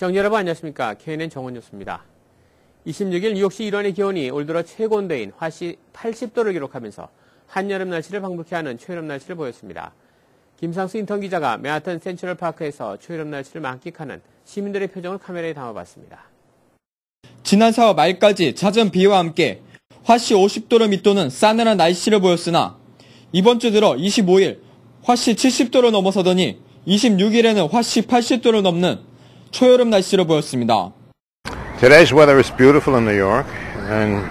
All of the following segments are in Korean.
시청자 여러분 안녕하십니까. KNN 정원뉴스입니다. 26일 뉴욕시 일원의 기온이 올 들어 최고온도인 화씨 80도를 기록하면서 한여름 날씨를 방북해 하는 초여름 날씨를 보였습니다. 김상수 인턴 기자가 맨하튼 센트럴파크에서 초여름 날씨를 만끽하는 시민들의 표정을 카메라에 담아봤습니다. 지난 4월 말까지 잦은 비와 함께 화씨 50도를 밑도는 싸늘한 날씨를 보였으나 이번 주 들어 25일 화씨 70도를 넘어서더니 26일에는 화씨 80도를 넘는 초여름 날씨를 보였습니다. Today's weather is beautiful in New York, and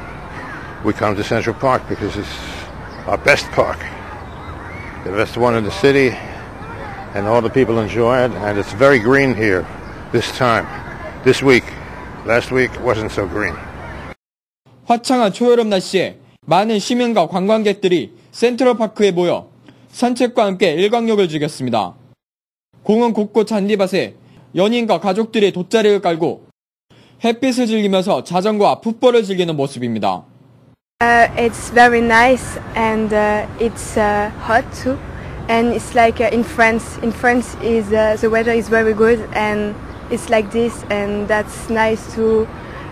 we come to Central Park because it's our best park, the best one in the city, and all the people enjoy it. And it's very green here this time, this week. Last week wasn't so green. 화창한 초여름 날씨에 많은 시민과 관광객들이 센트럴파크에 모여 산책과 함께 일광욕을 즐겼습니다. 공원 곳곳 잔디밭에 연인과 가족들이 돗자리를 깔고 햇빛을 즐기면서 자전거와 풋볼을 즐기는 모습입니다. It's very nice and it's hot too. And it's like in France. In France is the weather is very good and it's like this and that's nice to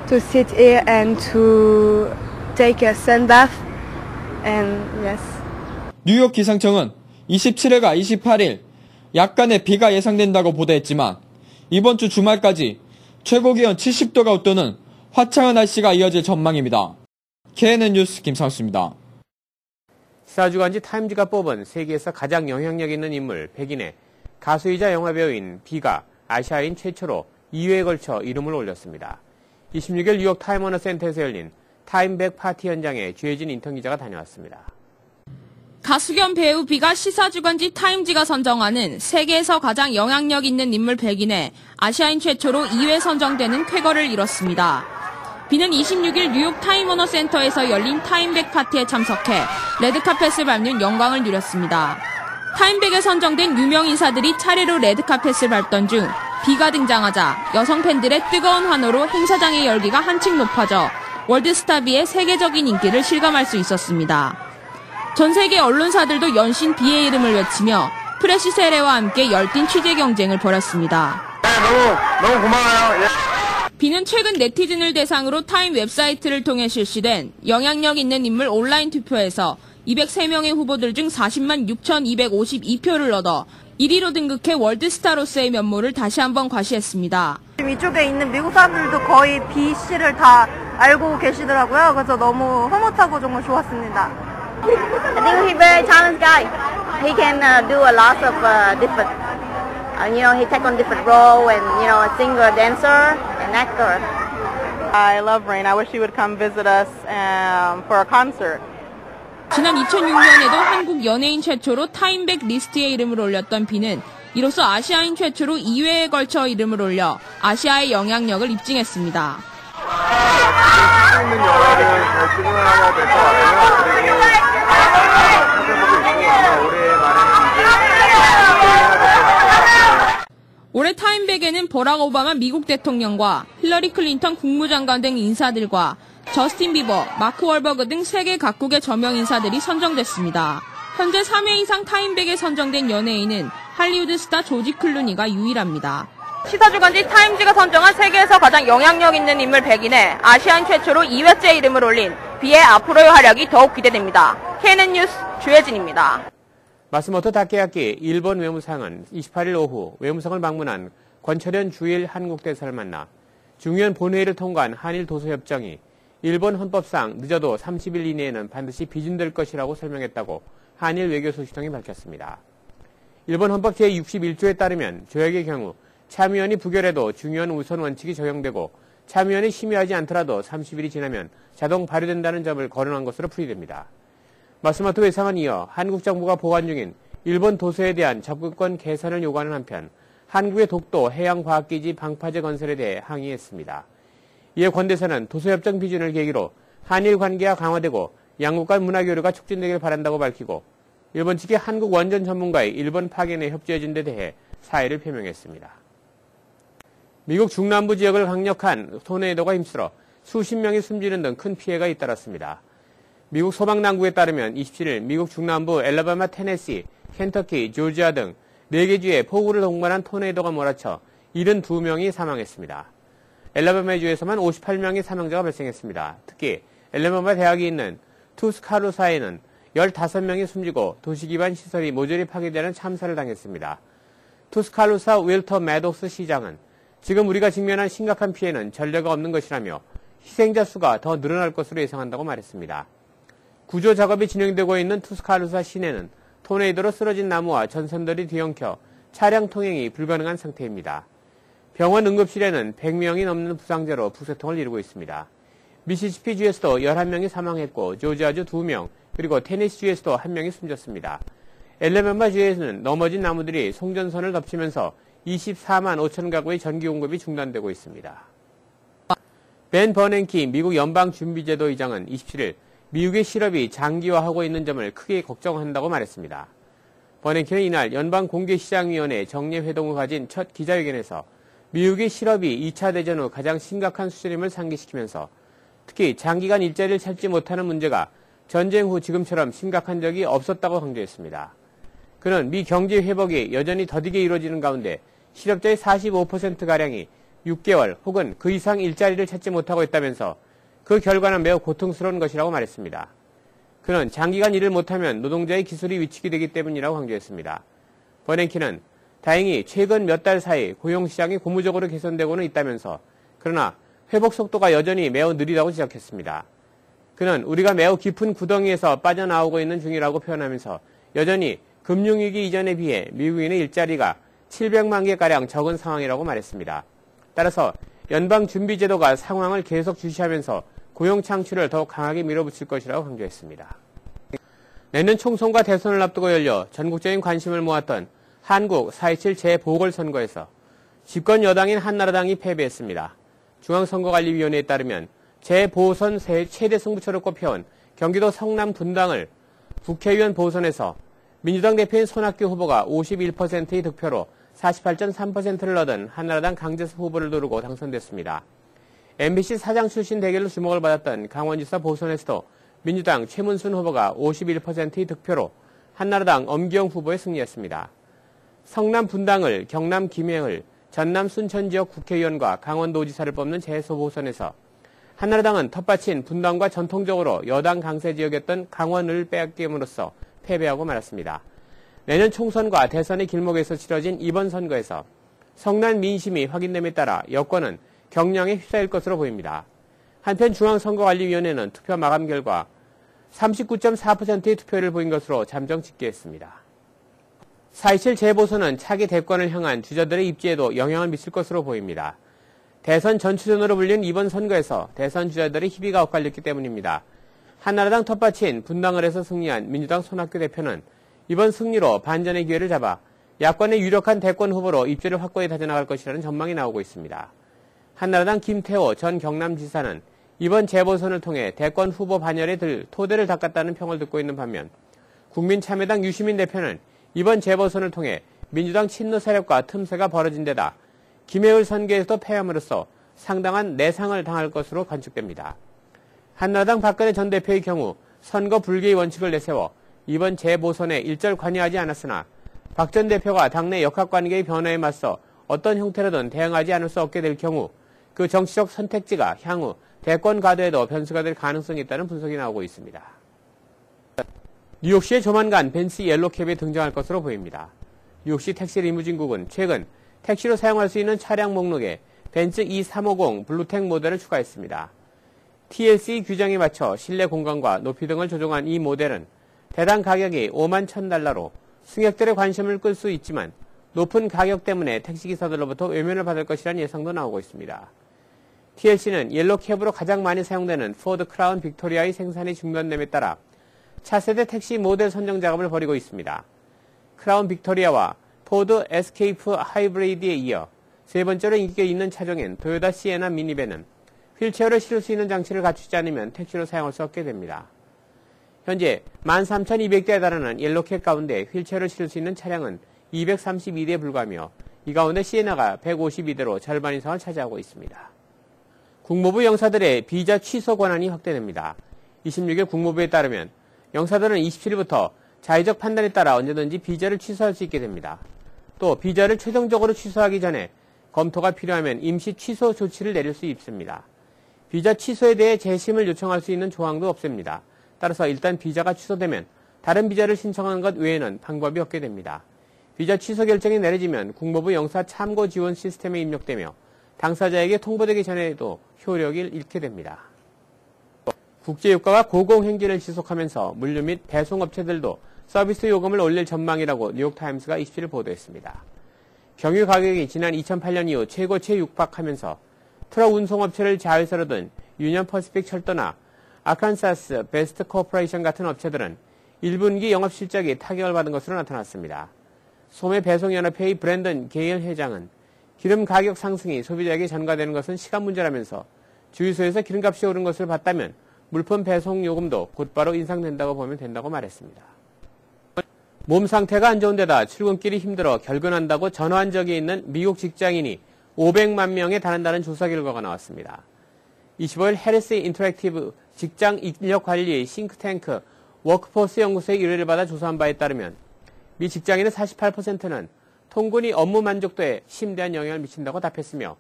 sit here and to take a sun bath. And yes. 뉴욕 기상청은 27일과 28일 약간의 비가 예상된다고 보도했지만 이번 주 주말까지 최고 기온 70도가 웃도는 화창한 날씨가 이어질 전망입니다. KNN 뉴스 김상수입니다. 시사주간지 타임지가 뽑은 세계에서 가장 영향력 있는 인물 100인의 가수이자 영화배우인 비가 아시아인 최초로 2회에 걸쳐 이름을 올렸습니다. 26일 뉴욕 타임워너 센터에서 열린 타임백 파티 현장에 주혜진 인턴 기자가 다녀왔습니다. 가수 겸 배우 비가 시사주간지 타임지가 선정하는 세계에서 가장 영향력 있는 인물 100인에 아시아인 최초로 2회 선정되는 쾌거를 이뤘습니다. 비는 26일 뉴욕 타임워너 센터에서 열린 타임백 파티에 참석해 레드카펫을 밟는 영광을 누렸습니다. 타임백에 선정된 유명 인사들이 차례로 레드카펫을 밟던 중 비가 등장하자 여성 팬들의 뜨거운 환호로 행사장의 열기가 한층 높아져 월드스타 비의 세계적인 인기를 실감할 수 있었습니다. 전 세계 언론사들도 연신 비의 이름을 외치며 프레시 세례와 함께 열띤 취재 경쟁을 벌였습니다. 너무 고마워요. 비는 최근 네티즌을 대상으로 타임 웹사이트를 통해 실시된 영향력 있는 인물 온라인 투표에서 203명의 후보들 중 40만 6,252표를 얻어 1위로 등극해 월드스타로서의 면모를 다시 한번 과시했습니다. 지금 이쪽에 있는 미국 사람들도 거의 비 씨를 다 알고 계시더라고요. 그래서 너무 흐뭇하고 정말 좋았습니다. I think he's very talented guy. He can do a lot of different, he take on different role and, a singer, dancer, and actor. I love Rain. I wish he would come visit us for a concert. 지난 2006년에도 한국 연예인 최초로 타임백 리스트에 이름을 올렸던 비는 이로써 아시아인 최초로 2회에 걸쳐 이름을 올려 아시아의 영향력을 입증했습니다. 있는 영화를 잘 찍어야 될 것 같아요. 그리고 올해 타임백에는 버락 오바마 미국 대통령과 힐러리 클린턴 국무장관 등 인사들과 저스틴 비버, 마크 월버그 등 세계 각국의 저명 인사들이 선정됐습니다. 현재 3회 이상 타임백에 선정된 연예인은 할리우드 스타 조지 클루니가 유일합니다. 시사주간지 타임지가 선정한 세계에서 가장 영향력 있는 인물 100인에 아시아인 최초로 2회째 이름을 올린 비의 앞으로의 활약이 더욱 기대됩니다. KNN 뉴스 주혜진입니다. 마스모토 다케야키 일본 외무상은 28일 오후 외무성을 방문한 권철현 주일 한국 대사를 만나 중요한 본회의를 통과한 한일 도서협정이 일본 헌법상 늦어도 30일 이내에는 반드시 비준될 것이라고 설명했다고 한일 외교소식통이 밝혔습니다. 일본 헌법 제61조에 따르면 조약의 경우 참의원이 부결해도 중요한 우선 원칙이 적용되고 참의원이 심의하지 않더라도 30일이 지나면 자동 발효된다는 점을 거론한 것으로 풀이됩니다. 마스모토 외상은 이어 한국 정부가 보관 중인 일본 도서에 대한 접근권 개선을 요구하는 한편 한국의 독도 해양과학기지 방파제 건설에 대해 항의했습니다. 이에 권 대사는 도서협정 비준을 계기로 한일 관계가 강화되고 양국 간 문화교류가 촉진되길 바란다고 밝히고 일본 측이 한국 원전 전문가의 일본 파견에 협조해준 데 대해 사의를 표명했습니다. 미국 중남부 지역을 강력한 토네이도가 휩쓸어 수십 명이 숨지는 등 큰 피해가 잇따랐습니다. 미국 소방당국에 따르면 27일 미국 중남부 엘라바마, 테네시, 켄터키, 조지아 등 4개 주에 폭우를 동반한 토네이도가 몰아쳐 72명이 사망했습니다. 엘라바마주에서만 58명의 사망자가 발생했습니다. 특히 엘라바마 대학이 있는 투스칼루사에는 15명이 숨지고 도시기반 시설이 모조리 파괴되는 참사를 당했습니다. 투스칼루사 윌터 매독스 시장은 지금 우리가 직면한 심각한 피해는 전례가 없는 것이라며 희생자 수가 더 늘어날 것으로 예상한다고 말했습니다. 구조 작업이 진행되고 있는 투스칼루사 시내는 토네이도로 쓰러진 나무와 전선들이 뒤엉켜 차량 통행이 불가능한 상태입니다. 병원 응급실에는 100명이 넘는 부상자로 부세통을 이루고 있습니다. 미시시피주에서도 11명이 사망했고 조지아주 2명, 그리고 테네시주에서도 1명이 숨졌습니다. 엘라바마주에서는 넘어진 나무들이 송전선을 덮치면서 24만 5천 가구의 전기 공급이 중단되고 있습니다. 벤 버냉키 미국 연방준비제도 의장은 27일 미국의 실업이 장기화하고 있는 점을 크게 걱정한다고 말했습니다. 버냉키는 이날 연방공개시장위원회 정례회동을 가진 첫 기자회견에서 미국의 실업이 2차 대전 후 가장 심각한 수준임을 상기시키면서 특히 장기간 일자리를 찾지 못하는 문제가 전쟁 후 지금처럼 심각한 적이 없었다고 강조했습니다. 그는 미 경제 회복이 여전히 더디게 이루어지는 가운데 실업자의 45%가량이 6개월 혹은 그 이상 일자리를 찾지 못하고 있다면서 그 결과는 매우 고통스러운 것이라고 말했습니다. 그는 장기간 일을 못하면 노동자의 기술이 위축이 되기 때문이라고 강조했습니다. 버냉키는 다행히 최근 몇 달 사이 고용시장이 고무적으로 개선되고는 있다면서 그러나 회복 속도가 여전히 매우 느리다고 지적했습니다. 그는 우리가 매우 깊은 구덩이에서 빠져나오고 있는 중이라고 표현하면서 여전히 금융위기 이전에 비해 미국인의 일자리가 700만 개가량 적은 상황이라고 말했습니다. 따라서 연방준비제도가 상황을 계속 주시하면서 고용 창출을 더욱 강하게 밀어붙일 것이라고 강조했습니다. 내년 총선과 대선을 앞두고 열려 전국적인 관심을 모았던 한국 4.27 재보궐선거에서 집권 여당인 한나라당이 패배했습니다. 중앙선거관리위원회에 따르면 재보선 최대 승부처로 꼽혀온 경기도 성남 분당을 국회의원 보선에서 민주당 대표인 손학규 후보가 51%의 득표로 48.3%를 얻은 한나라당 강재수 후보를 누르고 당선됐습니다. MBC 사장 출신 대결로 주목을 받았던 강원지사 보선에서도 민주당 최문순 후보가 51%의 득표로 한나라당 엄기영 후보에 승리했습니다. 성남 분당을, 경남 김해을, 전남 순천 지역 국회의원과 강원도지사를 뽑는 재소보선에서 한나라당은 텃밭인 분당과 전통적으로 여당 강세 지역이었던 강원을 빼앗김으로써 패배하고 말았습니다. 내년 총선과 대선의 길목에서 치러진 이번 선거에서 성난 민심이 확인됨에 따라 여권은 경량에 휩싸일 것으로 보입니다. 한편 중앙선거관리위원회는 투표 마감 결과 39.4%의 투표를 보인 것으로 잠정 집계했습니다. 4.27 재보선은 차기 대권을 향한 주자들의 입지에도 영향을 미칠 것으로 보입니다. 대선 전추전으로 불린 이번 선거에서 대선 주자들의 희비가 엇갈렸기 때문입니다. 한나라당 텃밭인 분당을 해서 승리한 민주당 손학규 대표는 이번 승리로 반전의 기회를 잡아 야권의 유력한 대권 후보로 입지를 확고히 다져나갈 것이라는 전망이 나오고 있습니다. 한나라당 김태호 전 경남지사는 이번 재보선을 통해 대권 후보 반열에 들 토대를 닦았다는 평을 듣고 있는 반면 국민참여당 유시민 대표는 이번 재보선을 통해 민주당 친노 세력과 틈새가 벌어진 데다 김해을 선거에서도 패함으로써 상당한 내상을 당할 것으로 관측됩니다. 한나라당 박근혜 전 대표의 경우 선거 불개의 원칙을 내세워 이번 재보선에 일절 관여하지 않았으나 박 전 대표가 당내 역학관계의 변화에 맞서 어떤 형태로든 대응하지 않을 수 없게 될 경우 그 정치적 선택지가 향후 대권 가도에도 변수가 될 가능성이 있다는 분석이 나오고 있습니다. 뉴욕시에 조만간 벤츠 옐로캡이 등장할 것으로 보입니다. 뉴욕시 택시 리무진국은 최근 택시로 사용할 수 있는 차량 목록에 벤츠 E350 블루텍 모델을 추가했습니다. TLC 규정에 맞춰 실내 공간과 높이 등을 조정한 이 모델은 대당 가격이 $51,000로 승객들의 관심을 끌 수 있지만 높은 가격 때문에 택시기사들로부터 외면을 받을 것이라는 예상도 나오고 있습니다. TLC는 옐로캡으로 가장 많이 사용되는 포드 크라운 빅토리아의 생산이 중단됨에 따라 차세대 택시 모델 선정 작업을 벌이고 있습니다. 크라운 빅토리아와 포드 에스케이프 하이브리드에 이어 세 번째로 인기가 있는 차종인 토요타 시에나 미니밴은 휠체어를 실을 수 있는 장치를 갖추지 않으면 택시로 사용할 수 없게 됩니다. 현재 13,200대에 달하는 옐로캡 가운데 휠체어를 실을 수 있는 차량은 232대에 불과하며 이 가운데 시에나가 152대로 절반 이상을 차지하고 있습니다. 국무부 영사들의 비자 취소 권한이 확대됩니다. 26일 국무부에 따르면 영사들은 27일부터 자의적 판단에 따라 언제든지 비자를 취소할 수 있게 됩니다. 또 비자를 최종적으로 취소하기 전에 검토가 필요하면 임시 취소 조치를 내릴 수 있습니다. 비자 취소에 대해 재심을 요청할 수 있는 조항도 없습니다. 따라서 일단 비자가 취소되면 다른 비자를 신청하는 것 외에는 방법이 없게 됩니다. 비자 취소 결정이 내려지면 국무부 영사 참고 지원 시스템에 입력되며 당사자에게 통보되기 전에도 효력을 잃게 됩니다. 국제유가가 고공행진을 지속하면서 물류 및 배송업체들도 서비스 요금을 올릴 전망이라고 뉴욕타임스가 27일 보도했습니다. 경유 가격이 지난 2008년 이후 최고치에 육박하면서 트럭 운송업체를 자회사로 둔 유니언 퍼시픽 철도나 아칸사스 베스트 코퍼레이션 같은 업체들은 1분기 영업실적이 타격을 받은 것으로 나타났습니다. 소매 배송연합회의 브랜든 게일 회장은 기름 가격 상승이 소비자에게 전가되는 것은 시간 문제라면서 주유소에서 기름값이 오른 것을 봤다면 물품 배송 요금도 곧바로 인상된다고 보면 된다고 말했습니다. 몸 상태가 안 좋은 데다 출근길이 힘들어 결근한다고 전화한 적이 있는 미국 직장인이 500만 명에 달한다는 조사 결과가 나왔습니다. 25일 해리스 인터랙티브 직장 인력 관리 싱크탱크 워크포스 연구소의 의뢰를 받아 조사한 바에 따르면 미 직장인의 48%는 통근이 업무 만족도에 심대한 영향을 미친다고 답했으며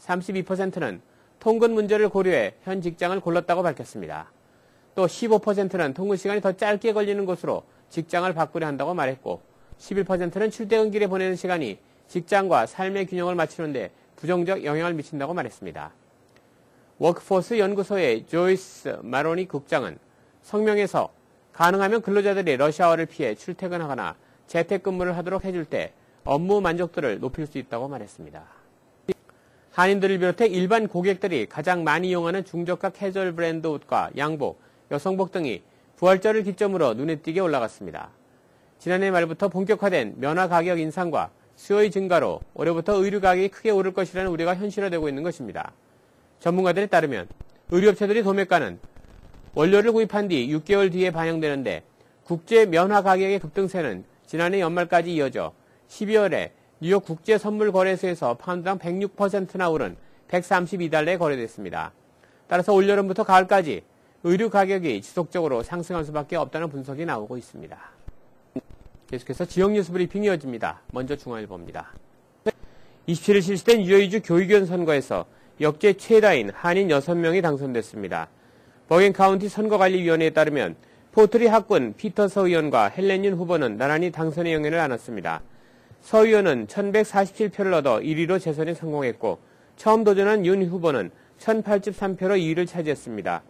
32%는 통근 문제를 고려해 현 직장을 골랐다고 밝혔습니다. 또 15%는 통근 시간이 더 짧게 걸리는 곳으로 직장을 바꾸려 한다고 말했고 11%는 출퇴근길에 보내는 시간이 직장과 삶의 균형을 맞추는데 부정적 영향을 미친다고 말했습니다. 워크포스 연구소의 조이스 마로니 국장은 성명에서 가능하면 근로자들이 러시아워를 피해 출퇴근하거나 재택근무를 하도록 해줄 때 업무 만족도를 높일 수 있다고 말했습니다. 한인들을 비롯해 일반 고객들이 가장 많이 이용하는 중저가 캐주얼 브랜드 옷과 양복, 여성복 등이 부활절을 기점으로 눈에 띄게 올라갔습니다. 지난해 말부터 본격화된 면화 가격 인상과 수요의 증가로 올해부터 의류 가격이 크게 오를 것이라는 우려가 현실화되고 있는 것입니다. 전문가들에 따르면 의류업체들이 도매가는 원료를 구입한 뒤 6개월 뒤에 반영되는데 국제 면화 가격의 급등세는 지난해 연말까지 이어져 12월에 뉴욕 국제선물거래소에서 파운드당 106%나 오른 132달러에 거래됐습니다. 따라서 올여름부터 가을까지 의류 가격이 지속적으로 상승할 수밖에 없다는 분석이 나오고 있습니다. 계속해서 지역 뉴스 브리핑이 이어집니다. 먼저 중앙일보입니다. 27일 실시된 유효이주 교육위원 선거에서 역대 최다인 한인 6명이 당선됐습니다. 버겐 카운티 선거관리위원회에 따르면 포트리 학군 피터 서 의원과 헬렌 후보는 나란히 당선의 영예를 안았습니다. 서 의원은 1147표를 얻어 1위로 재선에 성공했고 처음 도전한 윤 후보는 1083표로 2위를 차지했습니다.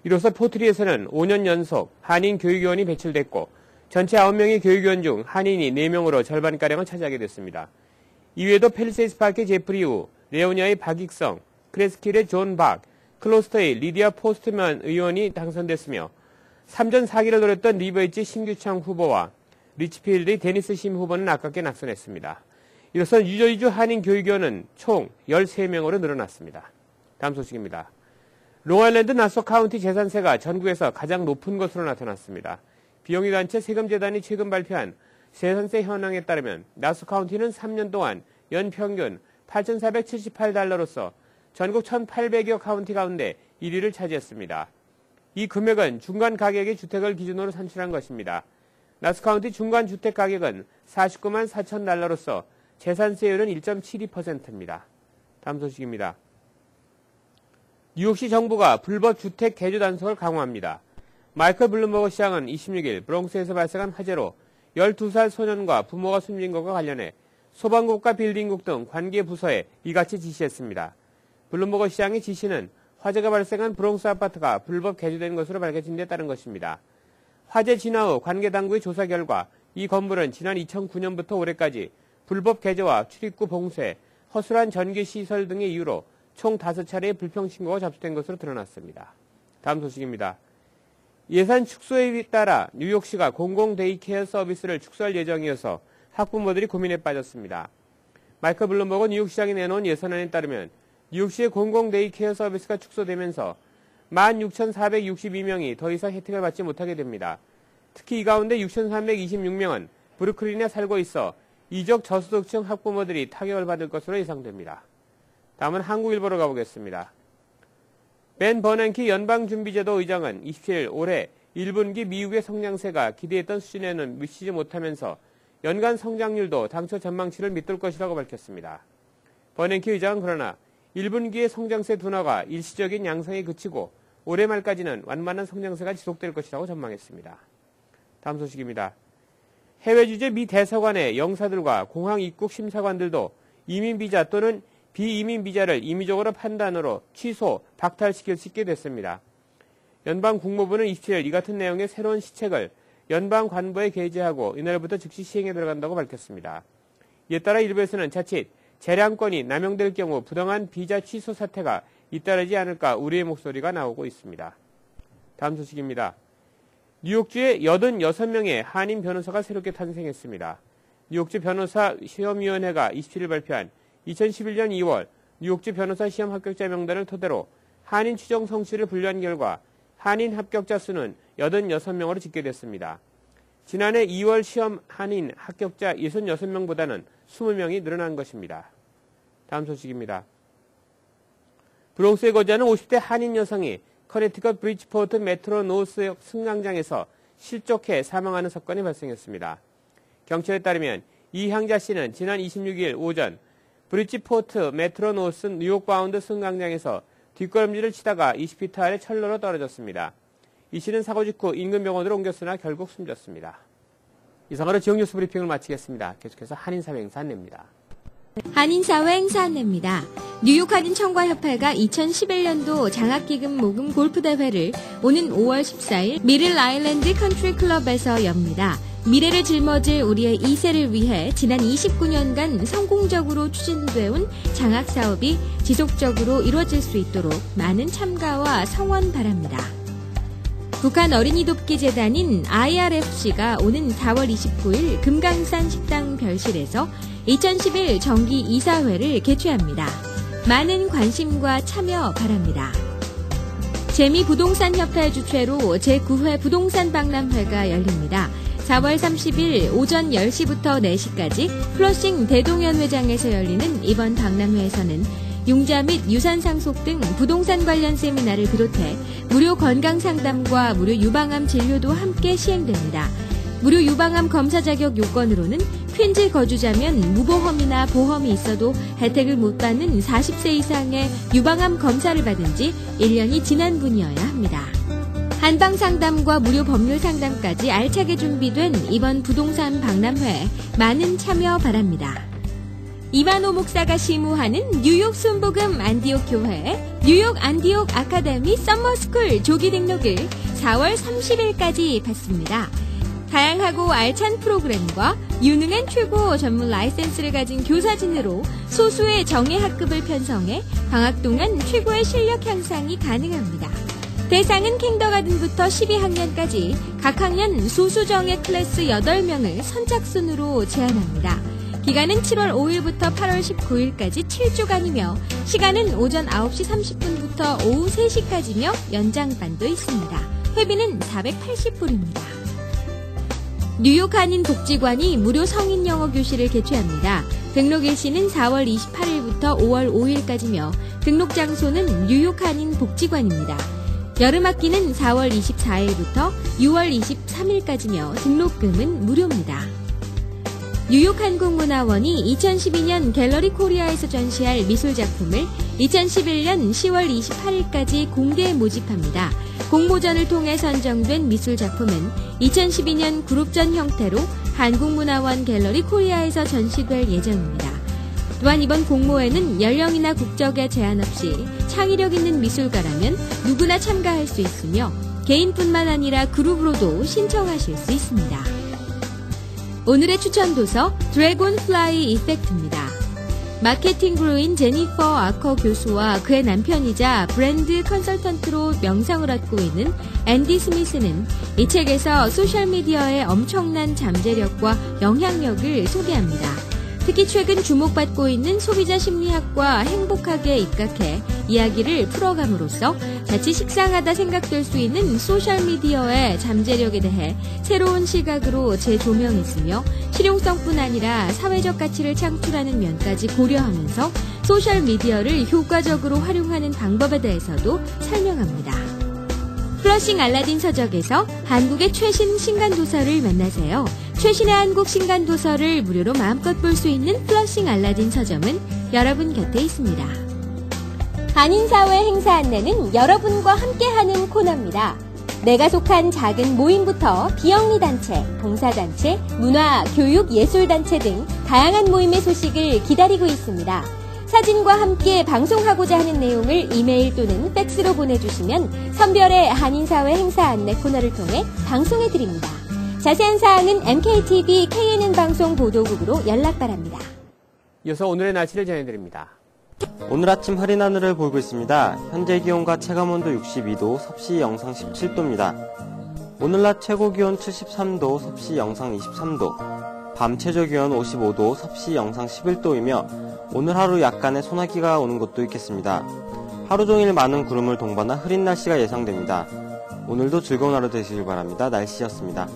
이로써 포트리에서는 5년 연속 한인 교육위원이 배출됐고 전체 9명의 교육위원 중 한인이 4명으로 절반가량을 차지하게 됐습니다. 이외에도 펠리세이스 파크의 제프리 우, 레오니아의 박익성, 크레스킬의 존 박, 클로스터의 리디아 포스트먼 의원이 당선됐으며 3전 4기를 노렸던 리버이지 신규창 후보와 리치필드의 데니스 심 후보는 아깝게 낙선했습니다. 이로써 유저이주 한인 교육위원은 총 13명으로 늘어났습니다. 다음 소식입니다. 롱아일랜드 나소 카운티 재산세가 전국에서 가장 높은 것으로 나타났습니다. 비영리 단체 세금재단이 최근 발표한 재산세 현황에 따르면 나소 카운티는 3년 동안 연평균 8,478달러로서 전국 1,800여 카운티 가운데 1위를 차지했습니다. 이 금액은 중간 가격의 주택을 기준으로 산출한 것입니다. 나소 카운티 중간 주택 가격은 49만 4천 달러로서 재산세율은 1.72%입니다. 다음 소식입니다. 뉴욕시 정부가 불법 주택 개조 단속을 강화합니다. 마이클 블룸버그 시장은 26일 브롱스에서 발생한 화재로 12살 소년과 부모가 숨진 것과 관련해 소방국과 빌딩국 등 관계 부서에 이같이 지시했습니다. 블룸버그 시장의 지시는 화재가 발생한 브롱스 아파트가 불법 개조된 것으로 밝혀진 데 따른 것입니다. 화재 진화 후 관계 당국의 조사 결과 이 건물은 지난 2009년부터 올해까지 불법 개조와 출입구 봉쇄, 허술한 전기시설 등의 이유로 총 5차례의 불평 신고가 접수된 것으로 드러났습니다. 다음 소식입니다. 예산 축소에 따라 뉴욕시가 공공 데이케어 서비스를 축소할 예정이어서 학부모들이 고민에 빠졌습니다. 마이클 블룸버그 뉴욕시장이 내놓은 예산안에 따르면 뉴욕시의 공공 데이케어 서비스가 축소되면서 16,462명이 더 이상 혜택을 받지 못하게 됩니다. 특히 이 가운데 6,326명은 브루클린에 살고 있어 이적 저소득층 학부모들이 타격을 받을 것으로 예상됩니다. 다음은 한국일보로 가보겠습니다. 벤 버냉키 연방준비제도 의장은 27일 올해 1분기 미국의 성장세가 기대했던 수준에는 미치지 못하면서 연간 성장률도 당초 전망치를 밑돌 것이라고 밝혔습니다. 버냉키 의장은 그러나 1분기의 성장세 둔화가 일시적인 양상에 그치고 올해 말까지는 완만한 성장세가 지속될 것이라고 전망했습니다. 다음 소식입니다. 해외 주재 미 대사관의 영사들과 공항 입국 심사관들도 이민 비자 또는 비이민 비자를 임의적으로 판단으로 취소, 박탈시킬 수 있게 됐습니다. 연방 국무부는 27일 이 같은 내용의 새로운 시책을 연방 관보에 게재하고 이날부터 즉시 시행에 들어간다고 밝혔습니다. 이에 따라 일부에서는 자칫 재량권이 남용될 경우 부당한 비자 취소 사태가 잇따르지 않을까 우려의 목소리가 나오고 있습니다. 다음 소식입니다. 뉴욕주에 86명의 한인 변호사가 새롭게 탄생했습니다. 뉴욕주 변호사 시험위원회가 27일 발표한 2011년 2월 뉴욕주 변호사 시험 합격자 명단을 토대로 한인 추정 성취를 분류한 결과 한인 합격자 수는 86명으로 집계됐습니다. 지난해 2월 시험 한인 합격자 66명보다는 20명이 늘어난 것입니다. 다음 소식입니다. 브롱스에 거주하는 50대 한인 여성이 커네티컷 브리지포트 메트로 노스역 승강장에서 실족해 사망하는 사건이 발생했습니다. 경찰에 따르면 이향자 씨는 지난 26일 오전 브리지포트 메트로 노스 뉴욕 바운드 승강장에서 뒷걸음질을 치다가 20피트 아래 철로로 떨어졌습니다. 이 씨는 사고 직후 인근 병원으로 옮겼으나 결국 숨졌습니다. 이상으로 지역 뉴스 브리핑을 마치겠습니다. 계속해서 한인사회 행사 안내입니다. 한인사회 행사 안내입니다. 뉴욕 한인청과협회가 2011년도 장학기금 모금 골프대회를 오는 5월 14일 미들 아일랜드 컨트리 클럽에서 엽니다. 미래를 짊어질 우리의 2세를 위해 지난 29년간 성공적으로 추진되어온 장학사업이 지속적으로 이루어질 수 있도록 많은 참가와 성원 바랍니다. 북한 어린이 돕기 재단인 IRFC가 오는 4월 29일 금강산 식당 별실에서 2011 정기 이사회를 개최합니다. 많은 관심과 참여 바랍니다. 재미부동산협회 주최로 제9회 부동산 박람회가 열립니다. 4월 30일 오전 10시부터 4시까지 플러싱 대동연회장에서 열리는 이번 박람회에서는 융자 및 유산 상속 등 부동산 관련 세미나를 비롯해 무료 건강상담과 무료 유방암 진료도 함께 시행됩니다. 무료 유방암 검사 자격 요건으로는 퀸즈 거주자면 무보험이나 보험이 있어도 혜택을 못 받는 40세 이상의 유방암 검사를 받은 지 1년이 지난 분이어야 합니다. 한방 상담과 무료 법률 상담까지 알차게 준비된 이번 부동산 박람회 많은 참여 바랍니다. 이만호 목사가 시무하는 뉴욕 순복음 안디옥 교회 뉴욕 안디옥 아카데미 썸머스쿨 조기 등록을 4월 30일까지 받습니다. 다양하고 알찬 프로그램과 유능한 최고 전문 라이센스를 가진 교사진으로 소수의 정예 학급을 편성해 방학 동안 최고의 실력 향상이 가능합니다. 대상은 kindergarten부터 12학년까지 각 학년 소수정예 클래스 8명을 선착순으로 제한합니다. 기간은 7월 5일부터 8월 19일까지 7주간이며 시간은 오전 9시 30분부터 오후 3시까지며 연장반도 있습니다. 회비는 480불입니다. 뉴욕 한인 복지관이 무료 성인 영어 교실을 개최합니다. 등록 일시는 4월 28일부터 5월 5일까지며 등록 장소는 뉴욕 한인 복지관입니다. 여름학기는 4월 24일부터 6월 23일까지며 등록금은 무료입니다. 뉴욕 한국문화원이 2012년 갤러리 코리아에서 전시할 미술작품을 2011년 10월 28일까지 공개 모집합니다. 공모전을 통해 선정된 미술작품은 2012년 그룹전 형태로 한국문화원 갤러리 코리아에서 전시될 예정입니다. 또한 이번 공모에는 연령이나 국적에 제한 없이 창의력 있는 미술가라면 누구나 참가할 수 있으며 개인뿐만 아니라 그룹으로도 신청하실 수 있습니다. 오늘의 추천 도서 드래곤플라이 이펙트입니다. 마케팅 그루인 제니퍼 아커 교수와 그의 남편이자 브랜드 컨설턴트로 명성을 얻고 있는 앤디 스미스는 이 책에서 소셜미디어의 엄청난 잠재력과 영향력을 소개합니다. 특히 최근 주목받고 있는 소비자 심리학과 행복하게 입각해 이야기를 풀어감으로써 자칫 식상하다 생각될 수 있는 소셜미디어의 잠재력에 대해 새로운 시각으로 재조명했으며 실용성뿐 아니라 사회적 가치를 창출하는 면까지 고려하면서 소셜미디어를 효과적으로 활용하는 방법에 대해서도 설명합니다. 플러싱 알라딘 서적에서 한국의 최신 신간도서를 만나세요. 최신의 한국 신간 도서를 무료로 마음껏 볼 수 있는 플러싱 알라딘 서점은 여러분 곁에 있습니다. 한인사회 행사 안내는 여러분과 함께하는 코너입니다. 내가 속한 작은 모임부터 비영리단체, 봉사단체, 문화, 교육, 예술단체 등 다양한 모임의 소식을 기다리고 있습니다. 사진과 함께 방송하고자 하는 내용을 이메일 또는 팩스로 보내주시면 선별의 한인사회 행사 안내 코너를 통해 방송해드립니다. 자세한 사항은 MKTV KNN 방송 보도국으로 연락 바랍니다. 이어서 오늘의 날씨를 전해드립니다. 오늘 아침 흐린 하늘을 보이고 있습니다. 현재 기온과 체감온도 62도, 섭씨 영상 17도입니다. 오늘 낮 최고 기온 73도, 섭씨 영상 23도, 밤 최저 기온 55도, 섭씨 영상 11도이며 오늘 하루 약간의 소나기가 오는 곳도 있겠습니다. 하루 종일 많은 구름을 동반한 흐린 날씨가 예상됩니다. 오늘도 즐거운 하루 되시길 바랍니다. 날씨였습니다.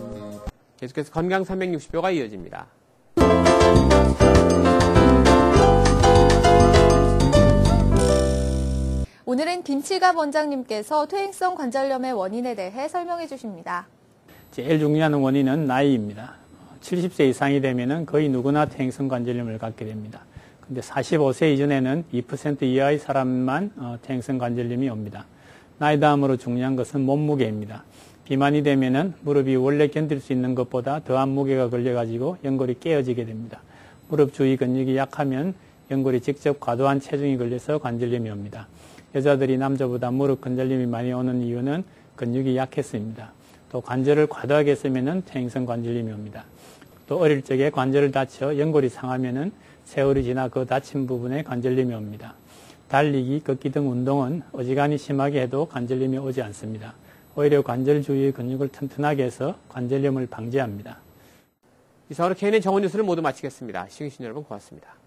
계속해서 건강 360도가 이어집니다. 오늘은 김칠갑 원장님께서 퇴행성 관절염의 원인에 대해 설명해 주십니다. 제일 중요한 원인은 나이입니다. 70세 이상이 되면 거의 누구나 퇴행성 관절염을 갖게 됩니다. 근데 45세 이전에는 2% 이하의 사람만 퇴행성 관절염이 옵니다. 나이 다음으로 중요한 것은 몸무게입니다. 비만이 되면은 무릎이 원래 견딜 수 있는 것보다 더한 무게가 걸려가지고 연골이 깨어지게 됩니다. 무릎 주위 근육이 약하면 연골이 직접 과도한 체중이 걸려서 관절염이 옵니다. 여자들이 남자보다 무릎 관절염이 많이 오는 이유는 근육이 약해서입니다. 또 관절을 과도하게 쓰면은 퇴행성 관절염이 옵니다. 또 어릴 적에 관절을 다쳐 연골이 상하면은 세월이 지나 그 다친 부분에 관절염이 옵니다. 달리기, 걷기 등 운동은 어지간히 심하게 해도 관절염이 오지 않습니다. 오히려 관절 주위의 근육을 튼튼하게 해서 관절염을 방지합니다. 이상으로 KNN 정원 뉴스를 모두 마치겠습니다. 시청해주신 여러분 고맙습니다.